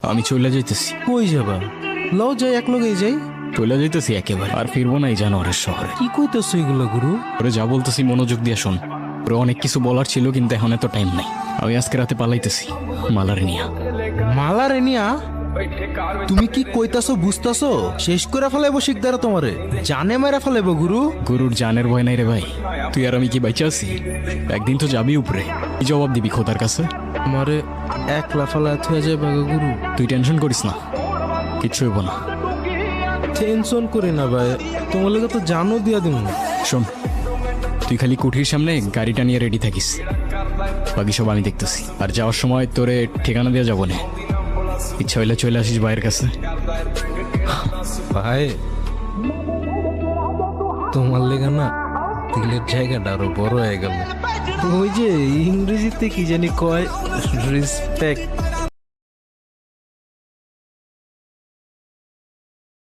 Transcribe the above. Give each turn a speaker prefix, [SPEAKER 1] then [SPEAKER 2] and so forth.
[SPEAKER 1] আমি চলে যাইতেছি।
[SPEAKER 2] কই যাবা? লও যাই, এক লগেই যাই।
[SPEAKER 1] চলে যাইতেছি একেবারে, আর ফিরবো না এই জানোয়ারের শহরে।
[SPEAKER 2] কি কইতেছো এগুলো গুরু?
[SPEAKER 1] ওরে যা বলতেছি মনোযোগ দিয়ে শোন। ওরে অনেক কিছু বলার ছিল কিন্তু এখন এত টাইম নাই। আমি আজকে রাতে পালাইতেছি মালারে নিয়া।
[SPEAKER 2] মালা রেনিয়া, তুমি কি কইতাছো বুঝতাছো? শেষ করে ফেলাইবো শিকদারা তোমারে, জানে মেরা ফেলাইবো গুরু।
[SPEAKER 1] গরুর জানের ভয় নাই রে ভাই। তুই আর আমি কি বাইচা আছি? একদিন তো যাবি উপরে, কি জবাব দিবি খোদার কাছে?
[SPEAKER 2] আমারে একলা ফেলা থয়ে যাবে গো গুরু।
[SPEAKER 1] তুই টেনশন করিস না, কিচ্ছু হইব না।
[SPEAKER 2] টেনশন করি না ভাই, তোমার লগে তো জানো দিয়া দিম।
[SPEAKER 1] শোন, তুই খালি কুঠির সামনে গাড়িটা নিয়ে রেডি থাকিস, বাকি সব আমি দেখতেছি। আর যাওয়ার সময় তোরে ঠিকানা দিয়ে যাবো না, ইচ্ছা হইলে চলে আসিস ভাইয়ের কাছে।
[SPEAKER 2] ভাই তোমার লেগে না দিলের জায়গাটা আরো বড় হয়ে গেল। ওই যে ইংরেজিতে কি জানি কয়, রেসপেক্ট।